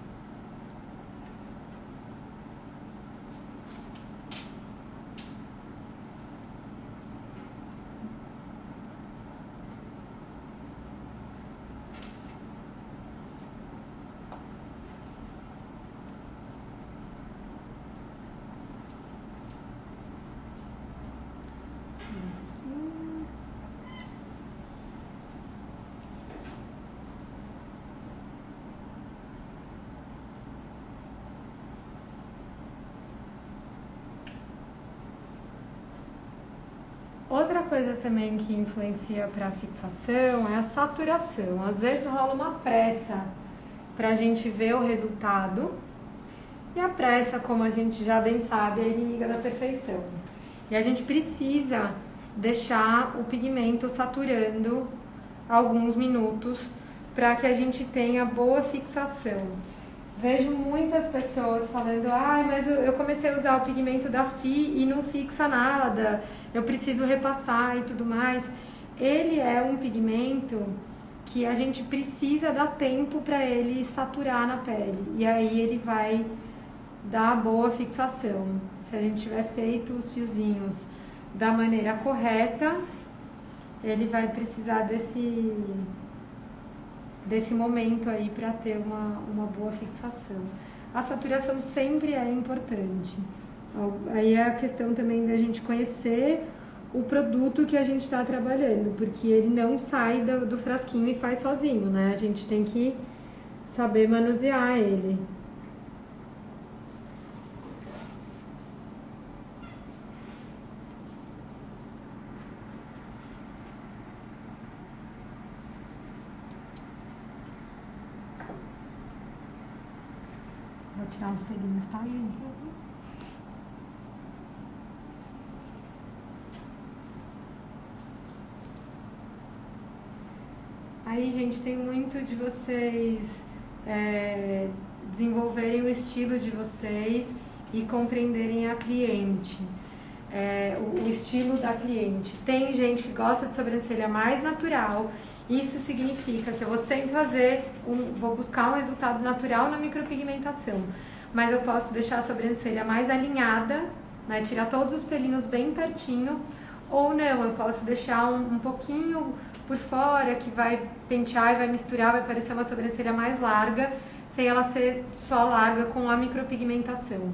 Outra coisa também que influencia para a fixação é a saturação. Às vezes rola uma pressa para a gente ver o resultado. E a pressa, como a gente já bem sabe, é inimiga da perfeição. E a gente precisa deixar o pigmento saturando alguns minutos para que a gente tenha boa fixação. Vejo muitas pessoas falando, mas eu comecei a usar o pigmento da FI e não fixa nada, eu preciso repassar e tudo mais. Ele é um pigmento que a gente precisa dar tempo para ele saturar na pele. E aí ele vai dar boa fixação. Se a gente tiver feito os fiozinhos da maneira correta, ele vai precisar desse momento aí para ter uma boa fixação. A saturação sempre é importante. Aí é a questão também da gente conhecer o produto que a gente está trabalhando, porque ele não sai do frasquinho e faz sozinho, né? A gente tem que saber manusear ele. Vou tirar uns pelinhos, tá, gente? Aí, gente, tem muito de vocês desenvolverem o estilo de vocês e compreenderem a cliente, o estilo da cliente. Tem gente que gosta de sobrancelha mais natural. Isso significa que eu vou sempre vou buscar um resultado natural na micropigmentação, mas eu posso deixar a sobrancelha mais alinhada, né, tirar todos os pelinhos bem pertinho, ou não, eu posso deixar um pouquinho por fora, que vai pentear e vai misturar, vai parecer uma sobrancelha mais larga, sem ela ser só larga com a micropigmentação.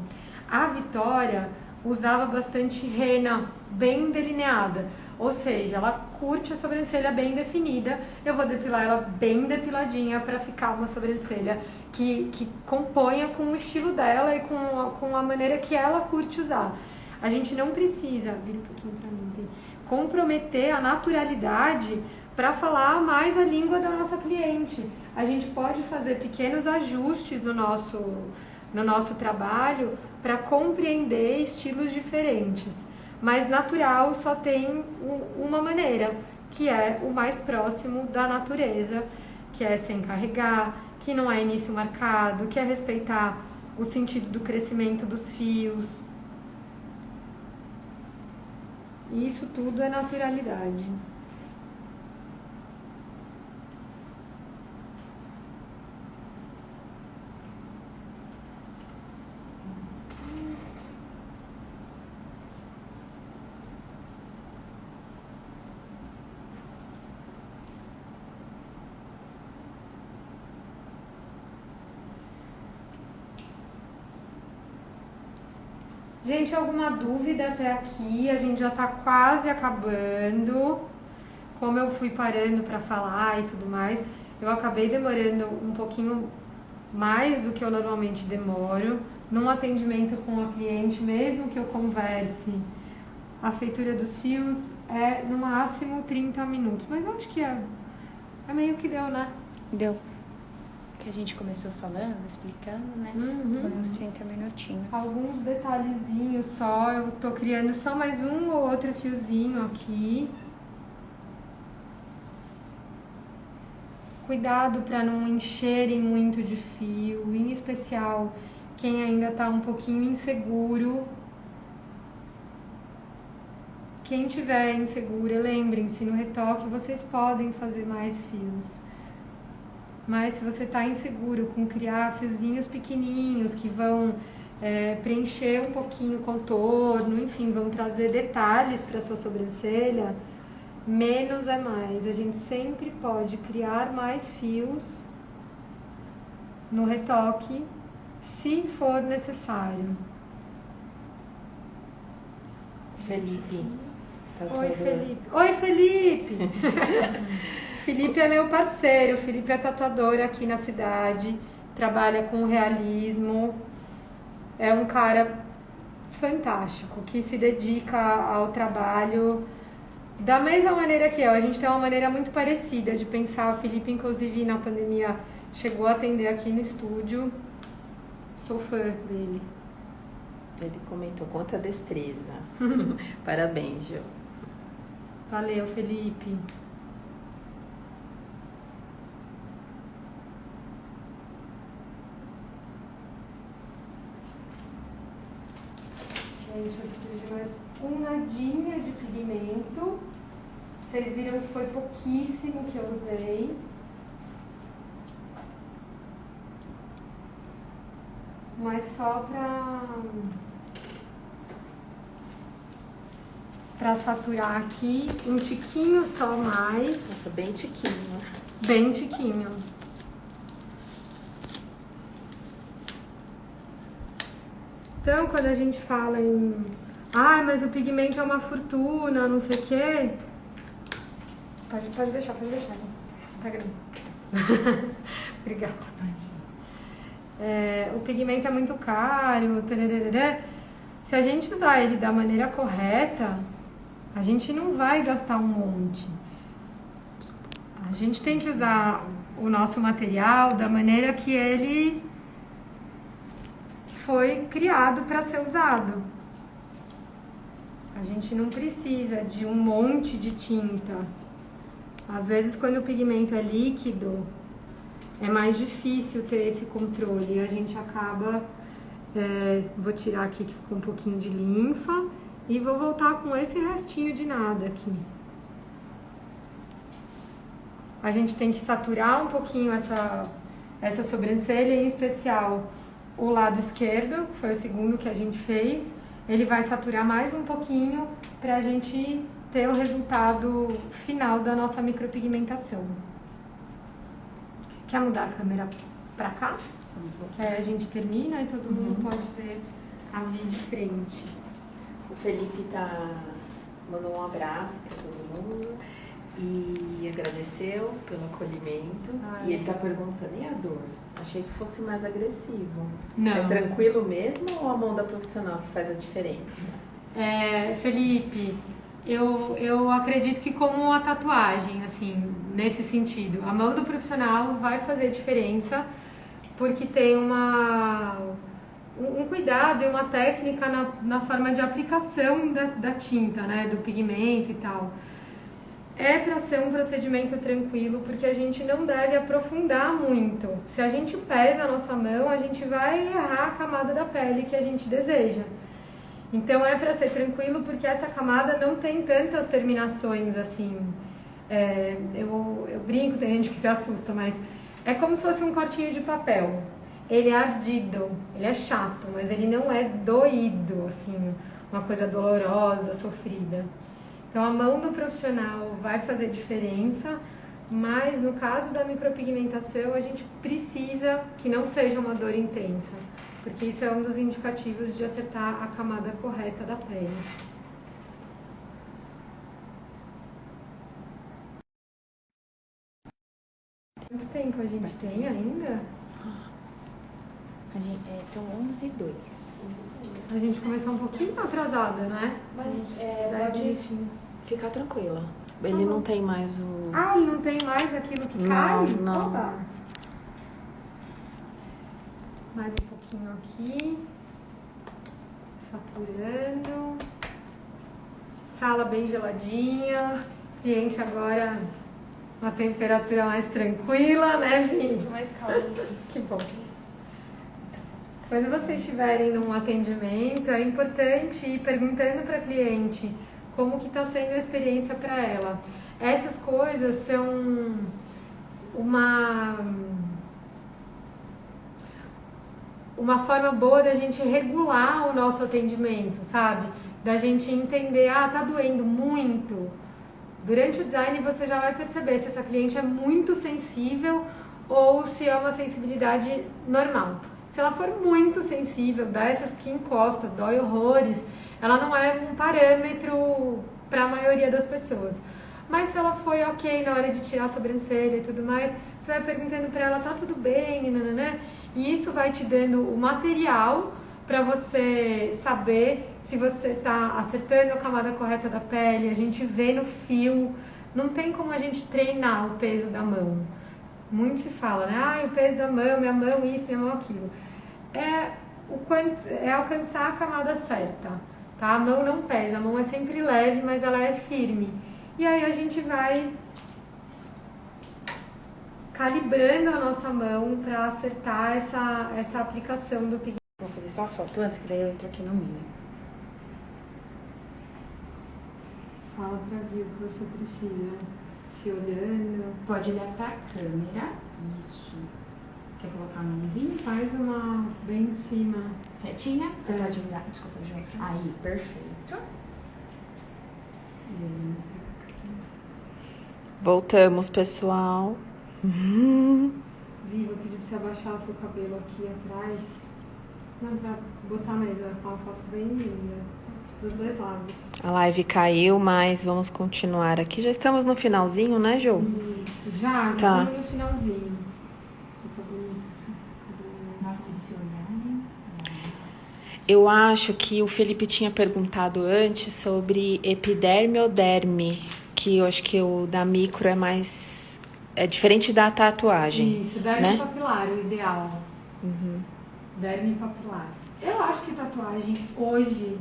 A Vitória usava bastante rena bem delineada, ou seja, ela curte a sobrancelha bem definida. Eu vou depilar ela bem depiladinha para ficar uma sobrancelha que componha com o estilo dela e com a maneira que ela curte usar. A gente não precisa, vira um pouquinho para mim, comprometer a naturalidade para falar mais a língua da nossa cliente. A gente pode fazer pequenos ajustes no nosso trabalho para compreender estilos diferentes. Mas natural só tem uma maneira, que é o mais próximo da natureza, que é sem carregar, que não é início marcado, que é respeitar o sentido do crescimento dos fios. Isso tudo é naturalidade. Gente, alguma dúvida até aqui? A gente já tá quase acabando. Como eu fui parando para falar e tudo mais, eu acabei demorando um pouquinho mais do que eu normalmente demoro. Num atendimento com a cliente, mesmo que eu converse, a feitura dos fios é no máximo 30 minutos. Mas eu acho que é meio que deu, né? Deu. Que a gente começou falando, explicando, né? Foi uns 30 minutinhos. Alguns detalhezinhos só, eu tô criando só mais um ou outro fiozinho aqui. Cuidado para não encherem muito de fio, em especial quem ainda tá um pouquinho inseguro. Quem tiver insegura, lembrem-se, no retoque vocês podem fazer mais fios. Mas se você está inseguro com criar fiozinhos pequenininhos que vão preencher um pouquinho o contorno, enfim, vão trazer detalhes para a sua sobrancelha, menos é mais. A gente sempre pode criar mais fios no retoque, se for necessário. Felipe. Oi, Felipe. Oi, Felipe! Felipe é meu parceiro, Felipe é tatuador aqui na cidade, trabalha com realismo, é um cara fantástico, que se dedica ao trabalho da mesma maneira que eu. A gente tem uma maneira muito parecida de pensar. O Felipe, inclusive, na pandemia, chegou a atender aqui no estúdio. Sou fã dele. Ele comentou, quanta destreza. Parabéns, Gil. Valeu, Felipe. Gente, eu preciso de mais um nadinha de pigmento. Vocês viram que foi pouquíssimo que eu usei. mas só pra saturar aqui, um tiquinho só mais. Nossa, bem tiquinho. Bem tiquinho. Então, quando a gente fala em... mas o pigmento é uma fortuna, não sei o quê... Pode deixar. Tá grande. Obrigada. O pigmento é muito caro, tararara. Se a gente usar ele da maneira correta, a gente não vai gastar um monte. A gente tem que usar o nosso material da maneira que ele foi criado para ser usado. A gente não precisa de um monte de tinta. Às vezes, quando o pigmento é líquido, é mais difícil ter esse controle. A gente acaba... vou tirar aqui que ficou um pouquinho de linfa e vou voltar com esse restinho de nada aqui. A gente tem que saturar um pouquinho essa sobrancelha, em especial o lado esquerdo, que foi o segundo que a gente fez. Ele vai saturar mais um pouquinho pra gente ter o resultado final da nossa micropigmentação. Quer mudar a câmera pra cá? Que aí a gente termina e todo mundo pode ver a minha de frente. O Felipe mandou um abraço para todo mundo e agradeceu pelo acolhimento. E ele tá perguntando, e a dor? Achei que fosse mais agressivo. Não. É tranquilo mesmo ou a mão da profissional que faz a diferença? Felipe, eu acredito que como a tatuagem, assim, nesse sentido, a mão do profissional vai fazer diferença porque tem um cuidado e uma técnica na forma de aplicação da tinta, né, do pigmento e tal. É para ser um procedimento tranquilo, porque a gente não deve aprofundar muito. Se a gente pesa a nossa mão, a gente vai errar a camada da pele que a gente deseja. Então é para ser tranquilo, porque essa camada não tem tantas terminações assim. Eu brinco, tem gente que se assusta, mas é como se fosse um cortinho de papel. Ele é ardido, ele é chato, mas ele não é doído, assim, uma coisa dolorosa, sofrida. Então a mão do profissional vai fazer diferença, mas no caso da micropigmentação a gente precisa que não seja uma dor intensa, porque isso é um dos indicativos de acertar a camada correta da pele. Quanto tempo a gente tem ainda? São 11h02. A gente começou um pouquinho atrasada, né? Mas pode ficar tranquila. Ele não tem mais o... ele não tem mais aquilo que cai? Não. Oba. Mais um pouquinho aqui. Saturando. Sala bem geladinha. Cliente agora uma temperatura mais tranquila, né, Vi? Mais calma. Que bom. Quando vocês estiverem num atendimento, é importante ir perguntando para a cliente como que está sendo a experiência para ela. Essas coisas são uma forma boa da gente regular o nosso atendimento, sabe? Da gente entender, tá doendo muito. Durante o design você já vai perceber se essa cliente é muito sensível ou se é uma sensibilidade normal. Se ela for muito sensível, dá essas que encosta, dói horrores, ela não é um parâmetro para a maioria das pessoas. Mas se ela foi ok na hora de tirar a sobrancelha e tudo mais, você vai perguntando para ela, tá tudo bem, nananã, e isso vai te dando o material para você saber se você está acertando a camada correta da pele. A gente vê no fio, não tem como a gente treinar o peso da mão. Muito se fala, né? O peso da mão, minha mão isso, minha mão aquilo. É alcançar a camada certa, tá? A mão não pesa, a mão é sempre leve, mas ela é firme. E aí a gente vai calibrando a nossa mão para acertar essa aplicação do pigmento. Vou fazer só a foto antes, que daí eu entro aqui no meio. Fala pra ver o que você precisa. Se olhando. Pode olhar pra câmera. Isso. Quer colocar um nomezinho? Faz uma bem em cima. Retinha? Você É. pode virar. Desculpa, João. Aí, perfeito. Voltamos, pessoal. Vi, vou pedir pra você abaixar o seu cabelo aqui atrás. Não, pra botar mesmo, vai ficar uma foto bem linda. Dos dois lados. A live caiu, mas vamos continuar aqui. Já estamos no finalzinho, né, Jo? Isso, já Tá. estamos no finalzinho. Fica bonito assim. Nossa, esse olhar. Eu acho que o Felipe tinha perguntado antes sobre epiderme ou derme, que eu acho que o da micro é mais... É diferente da tatuagem. Isso, derme né? papilar, o ideal. Derme papilar. Eu acho que tatuagem hoje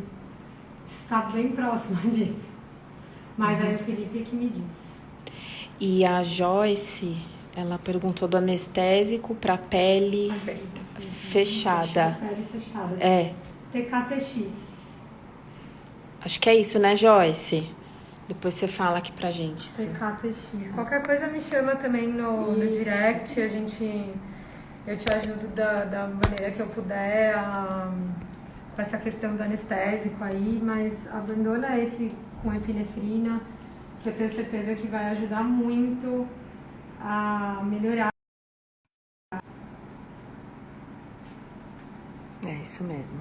está bem próxima disso. Mas aí o Felipe é que me diz. E a Joyce, ela perguntou do anestésico para pele fechada. Pele fechada. É, TKTX. acho que é isso, né, Joyce? Depois você fala aqui pra gente. Sim. TKTX. Qualquer coisa me chama também no direct. Eu te ajudo da maneira que eu puder com essa questão do anestésico aí, mas abandona esse com epinefrina, que eu tenho certeza que vai ajudar muito a melhorar. É isso mesmo.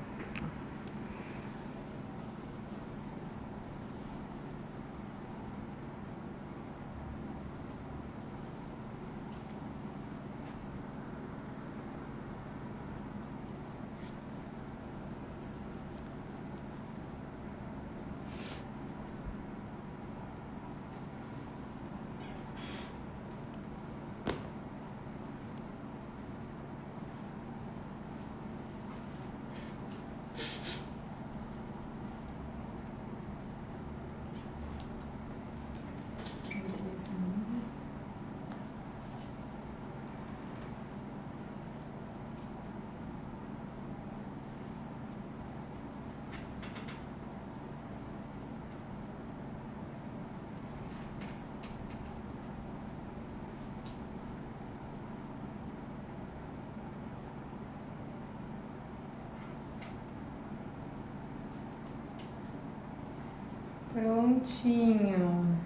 Prontinho.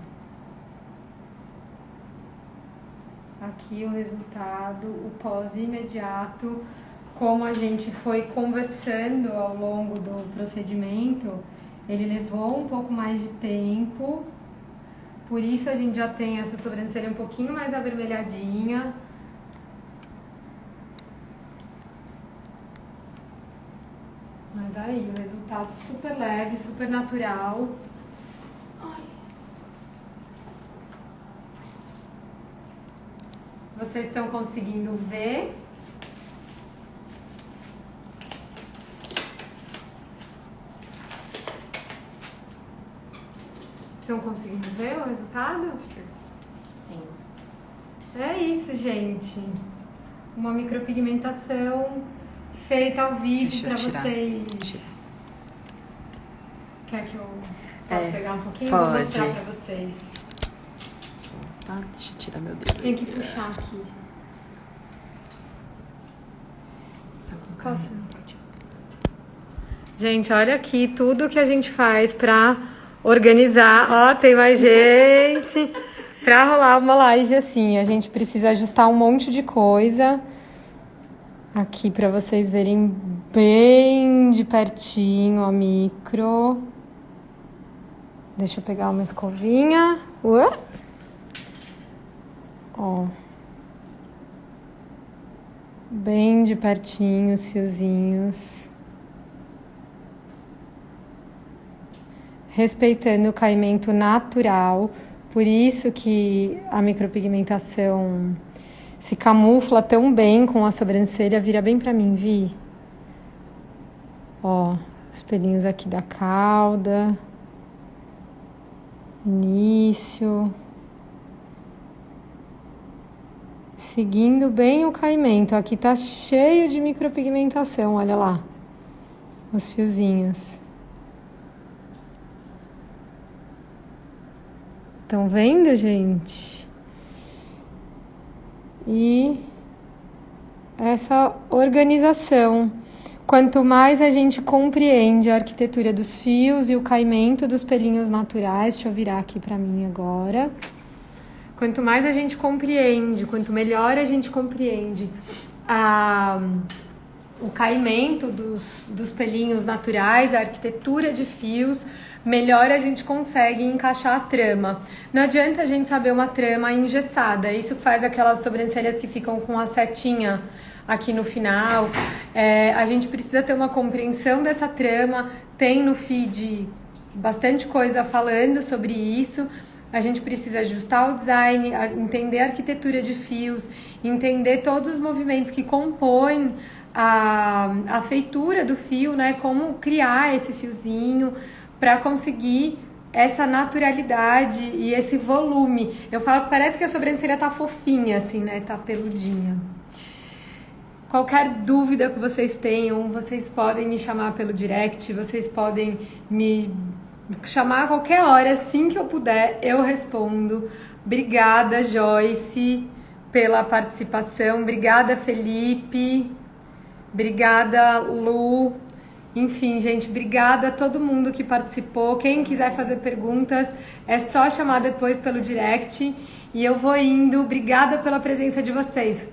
Aqui o resultado, o pós imediato. Como a gente foi conversando ao longo do procedimento, ele levou um pouco mais de tempo. Por isso a gente já tem essa sobrancelha um pouquinho mais avermelhadinha. Mas aí, o resultado super leve, super natural. Vocês estão conseguindo ver? Estão conseguindo ver o resultado? Sim. É isso, gente. Uma micropigmentação feita ao vivo Deixa eu para tirar. vocês. Tira. Quer que eu possa pegar um pouquinho? pode. Vou mostrar para vocês. Tá, deixa eu tirar meu dedo. Tem que puxar aqui. Posso? Gente, olha aqui tudo que a gente faz pra organizar. Ó, tem mais gente. Pra rolar uma live assim, a gente precisa ajustar um monte de coisa. Aqui pra vocês verem bem de pertinho a micro. Deixa eu pegar uma escovinha. Ó. Bem de pertinho os fiozinhos. Respeitando o caimento natural. Por isso que a micropigmentação se camufla tão bem com a sobrancelha. Vira bem pra mim, Vi. Ó, os pelinhos aqui da cauda. Início. Seguindo bem o caimento. Aqui tá cheio de micropigmentação, olha lá. Os fiozinhos. Estão vendo, gente? E essa organização. Quanto mais a gente compreende a arquitetura dos fios e o caimento dos pelinhos naturais, deixa eu virar aqui para mim agora. Quanto mais a gente compreende, quanto melhor a gente compreende o caimento dos pelinhos naturais, a arquitetura de fios, melhor a gente consegue encaixar a trama. Não adianta a gente saber uma trama engessada, isso que faz aquelas sobrancelhas que ficam com a setinha aqui no final. A gente precisa ter uma compreensão dessa trama, tem no feed bastante coisa falando sobre isso. A gente precisa ajustar o design, entender a arquitetura de fios, entender todos os movimentos que compõem a feitura do fio, né? Como criar esse fiozinho para conseguir essa naturalidade e esse volume. Eu falo que parece que a sobrancelha tá fofinha, assim, né? Tá peludinha. Qualquer dúvida que vocês tenham, vocês podem me chamar pelo direct, vocês podem me chamar a qualquer hora, assim que eu puder, eu respondo. Obrigada, Joyce, pela participação. Obrigada, Felipe. Obrigada, Lu. Enfim, gente, obrigada a todo mundo que participou. Quem quiser fazer perguntas, é só chamar depois pelo direct. E eu vou indo. Obrigada pela presença de vocês.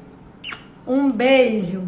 Um beijo!